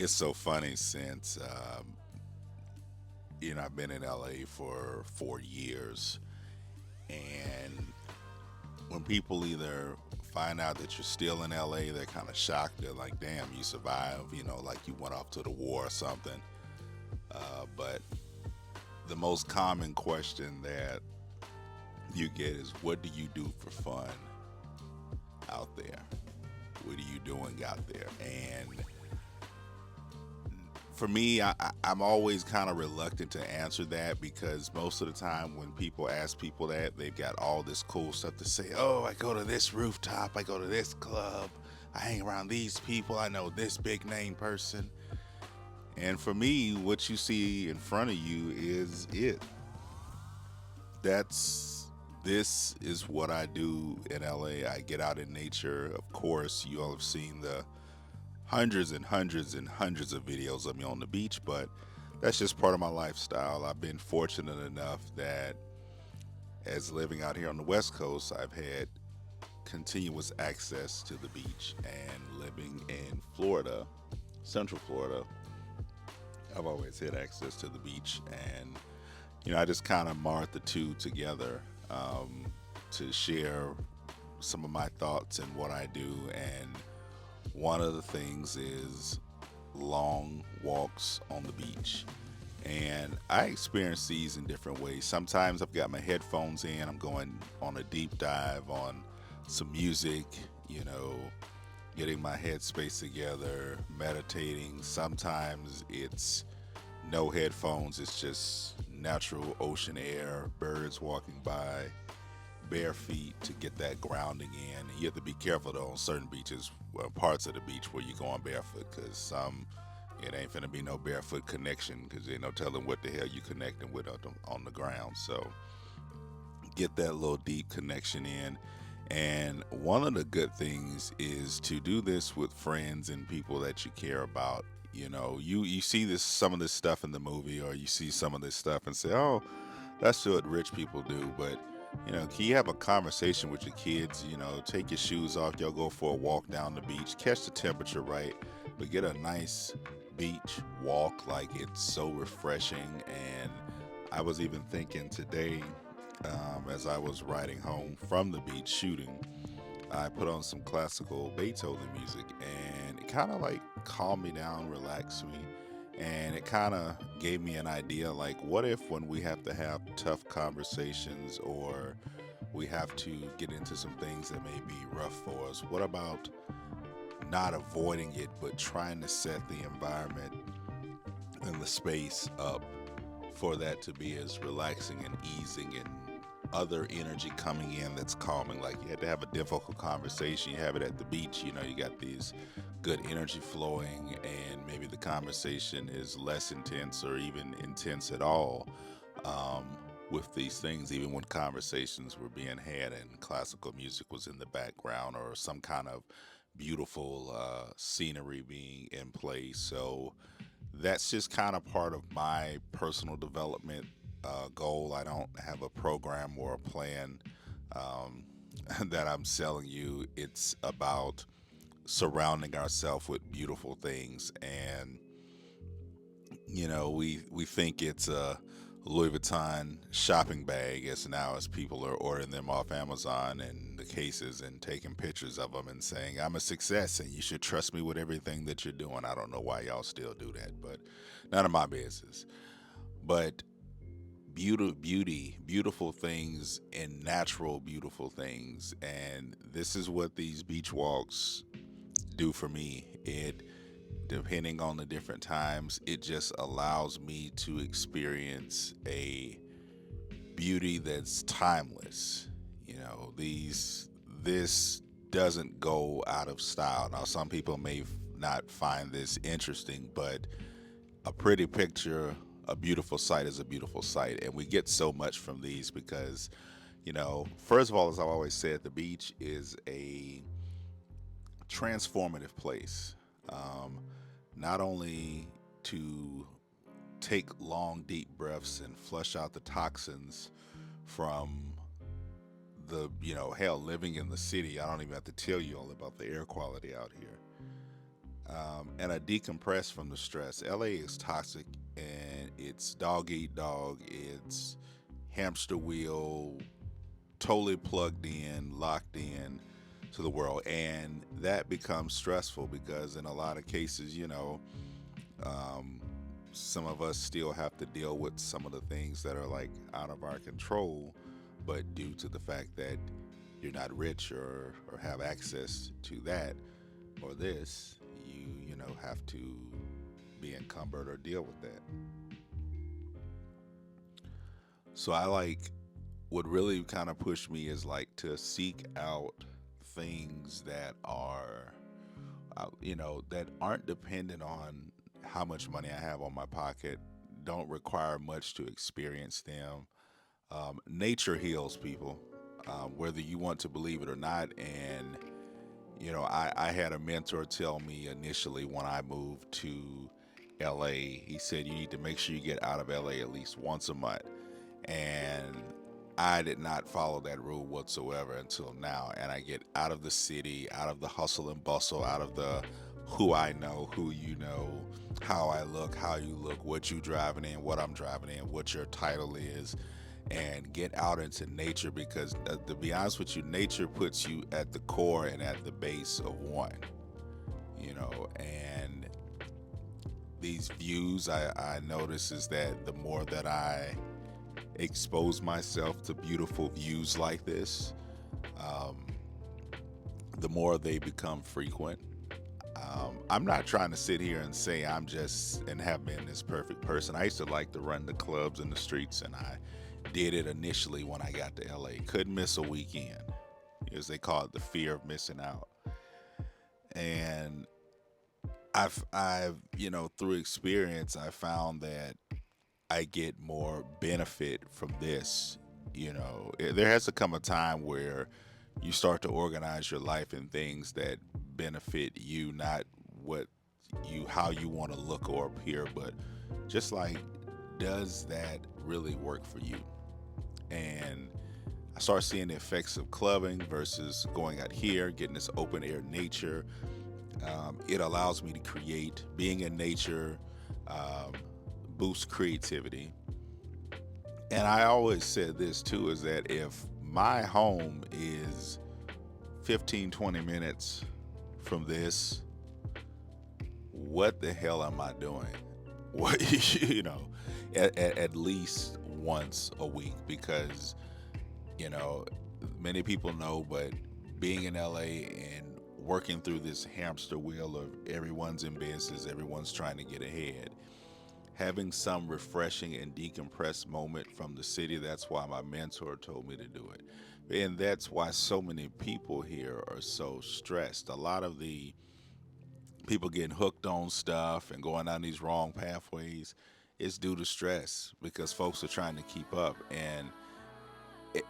It's so funny since I've been in LA for 4 years, and when people either find out that you're still in LA, they're kind of shocked. They're like, "Damn, you survived," like you went off to the war or something. But the most common question that you get is, "What do you do for fun out there? What are you doing out there?" And for me, I'm always kind of reluctant to answer that because most of the time when people ask people that, they've got all this cool stuff to say. Oh, I go to this rooftop, I go to this club, I hang around these people, I know this big name person. And for me, what you see in front of you is it. That's this is what I do in LA. I get out in nature. Of course, you all have seen the hundreds and hundreds and hundreds of videos of me on the beach, but that's just part of my lifestyle. I've been fortunate enough that as living out here on the West Coast, I've had continuous access to the beach, and living in Florida, Central Florida, I've always had access to the beach. And I just kind of marred the two together to share some of my thoughts and what I do. And one of the things is long walks on the beach. And I experience these in different ways. Sometimes I've got my headphones in, I'm going on a deep dive on some music, you know, getting my headspace together, meditating. Sometimes it's no headphones, it's just natural ocean air, birds walking by, bare feet to get that grounding in. And you have to be careful though on certain beaches, well, parts of the beach where you're going barefoot, because some it ain't finna be no barefoot connection because ain't no telling what the hell you connecting with on the ground. So get that little deep connection in. And one of the good things is to do this with friends and people that you care about. You see this some of this stuff in the movie, or you see some of this stuff and say, "Oh, that's what rich people do." But can you have a conversation with your kids? Take your shoes off, y'all go for a walk down the beach, catch the temperature right, but get a nice beach walk. Like, it's so refreshing. And I was even thinking today, as I was riding home from the beach shooting, I put on some classical Beethoven music, and it kind of like calmed me down, relaxed me, and it kind of gave me an idea like, what if when we have to have tough conversations, or we have to get into some things that may be rough for us, what about not avoiding it, but trying to set the environment and the space up for that to be as relaxing and easing, and other energy coming in that's calming. Like, you had to have a difficult conversation, you have it at the beach, you got these good energy flowing, and maybe the conversation is less intense or even intense at all. um, with these things, even when conversations were being had and classical music was in the background, or some kind of beautiful scenery being in place. So that's just kind of part of my personal development goal. I don't have a program or a plan um, that I'm selling you. It's about surrounding ourselves with beautiful things. And we think it's a Louis Vuitton shopping bag as now, as people are ordering them off Amazon and the cases and taking pictures of them and saying, "I'm a success and you should trust me with everything that you're doing." I don't know why y'all still do that, but none of my business. But beautiful things, and natural beautiful things. And this is what these beach walks do for me. It, depending on the different times, it just allows me to experience a beauty that's timeless. This doesn't go out of style. Now, some people may not find this interesting, but a pretty picture, a beautiful sight is a beautiful sight. And we get so much from these because, first of all, as I've always said, the beach is a transformative place. Um, Not only to take long, deep breaths and flush out the toxins from hell, living in the city. I don't even have to tell you all about the air quality out here. and I decompress from the stress. LA is toxic, and it's dog eat dog. It's hamster wheel, totally plugged in, locked in to the world, and that becomes stressful because in a lot of cases, um, some of us still have to deal with some of the things that are like out of our control, but due to the fact that you're not rich or have access to that or this, you have to be encumbered or deal with that. So I like what really kind of pushed me is like to seek out things that are that aren't dependent on how much money I have on my pocket, don't require much to experience them. Nature heals people, whether you want to believe it or not. And I had a mentor tell me initially when I moved to LA, he said you need to make sure you get out of LA at least once a month. And I did not follow that rule whatsoever until now. And I get out of the city, out of the hustle and bustle, out of the who I know, who you know, how I look, how you look, what you driving in, what I'm driving in, what your title is, and get out into nature because, to be honest with you, nature puts you at the core and at the base of one, and these views I notice is that the more that I expose myself to beautiful views like this, um, the more they become frequent. I'm not trying to sit here and say I'm just and have been this perfect person. I used to like to run the clubs in the streets, and I did it initially when I got to LA. Couldn't miss a weekend, as they call it, the fear of missing out. And through experience, I found that I get more benefit from this. There has to come a time where you start to organize your life in things that benefit you, not what how you want to look or appear, but just like, does that really work for you? And I start seeing the effects of clubbing versus going out here, getting this open air nature. It allows me to create. Being in nature um, boosts creativity. And I always said this too, is that if my home is 15, 20 minutes from this, what the hell am I doing? What, at least once a week, because, you know, many people know, but being in LA and working through this hamster wheel of everyone's in business, everyone's trying to get ahead, having some refreshing and decompressed moment from the city. That's why my mentor told me to do it. And that's why so many people here are so stressed. A lot of the people getting hooked on stuff and going down these wrong pathways is due to stress because folks are trying to keep up. And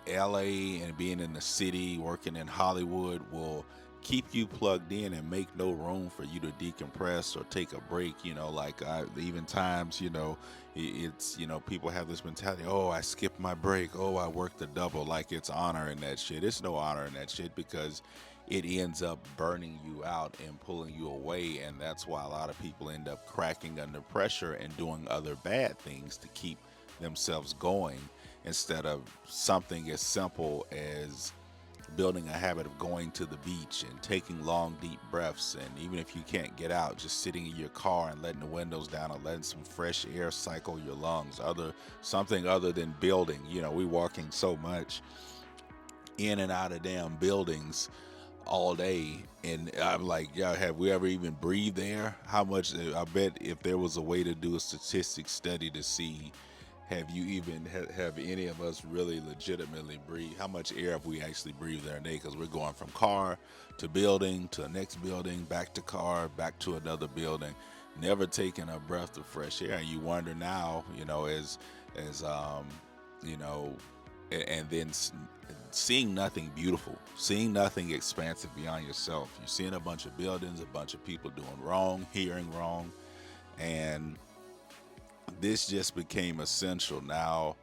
LA and being in the city, working in Hollywood will keep you plugged in and make no room for you to decompress or take a break. Even times, it's, people have this mentality, oh, I skipped my break. Oh, I worked a double, like it's honor in that shit. It's no honor in that shit because it ends up burning you out and pulling you away. And that's why a lot of people end up cracking under pressure and doing other bad things to keep themselves going instead of something as simple as building a habit of going to the beach and taking long deep breaths. And even if you can't get out, just sitting in your car and letting the windows down and letting some fresh air cycle your lungs, something other than building. We walking so much in and out of damn buildings all day, and I'm like, yeah, have we ever even breathed air? How much? I bet if there was a way to do a statistic study to see, have any of us really legitimately breathe? How much air have we actually breathed in a day? Because we're going from car to building to the next building, back to car, back to another building, never taking a breath of fresh air. And you wonder now, you know, and then seeing nothing beautiful, seeing nothing expansive beyond yourself. You're seeing a bunch of buildings, a bunch of people doing wrong, hearing wrong, and this just became essential. Now,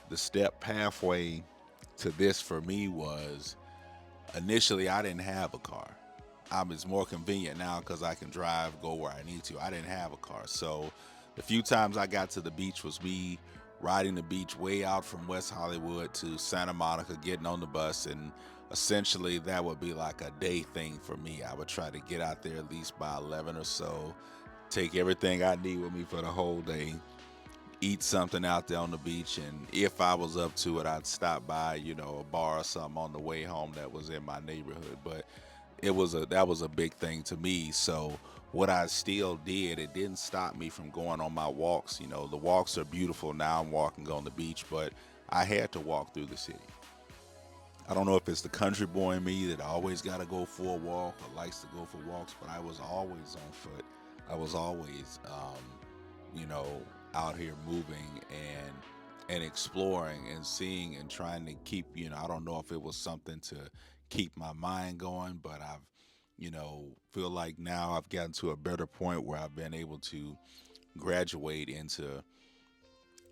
the step pathway to this for me was initially I didn't have a car. it's more convenient now because I can drive, go where I need to. I didn't have a car, so the few times I got to the beach was me riding the beach way out from West Hollywood to Santa Monica, getting on the bus, and essentially that would be like a day thing for me. I would try to get out there at least by 11 or so, take everything I need with me for the whole day, eat something out there on the beach, and if I was up to it, I'd stop by, a bar or something on the way home that was in my neighborhood. But that was a big thing to me. So what I still did, it didn't stop me from going on my walks. The walks are beautiful. Now I'm walking on the beach, but I had to walk through the city. I don't know if it's the country boy in me that always got to go for a walk or likes to go for walks, but I was always on foot. I was always, you know, out here moving and exploring and seeing and trying to keep. I don't know if it was something to keep my mind going, but feel like now I've gotten to a better point where I've been able to graduate into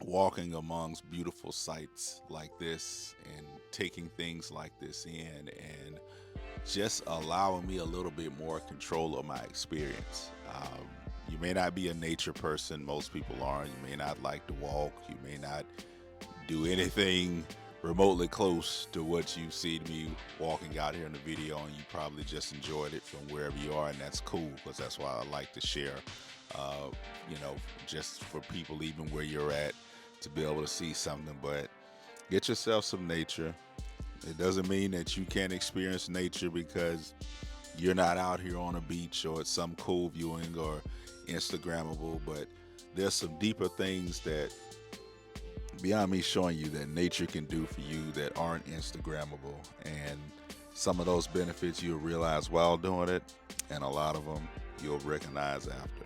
walking amongst beautiful sights like this and taking things like this in and just allowing me a little bit more control of my experience. You may not be a nature person, most people aren't. You may not like to walk, you may not do anything remotely close to what you see me walking out here in the video, and you probably just enjoyed it from wherever you are, and that's cool because that's why I like to share, uh, just for people even where you're at to be able to see something. But get yourself some nature. It doesn't mean that you can't experience nature because you're not out here on a beach or it's some cool viewing or Instagrammable, but there's some deeper things that beyond me showing you that nature can do for you that aren't Instagrammable. And some of those benefits you'll realize while doing it, and a lot of them you'll recognize after.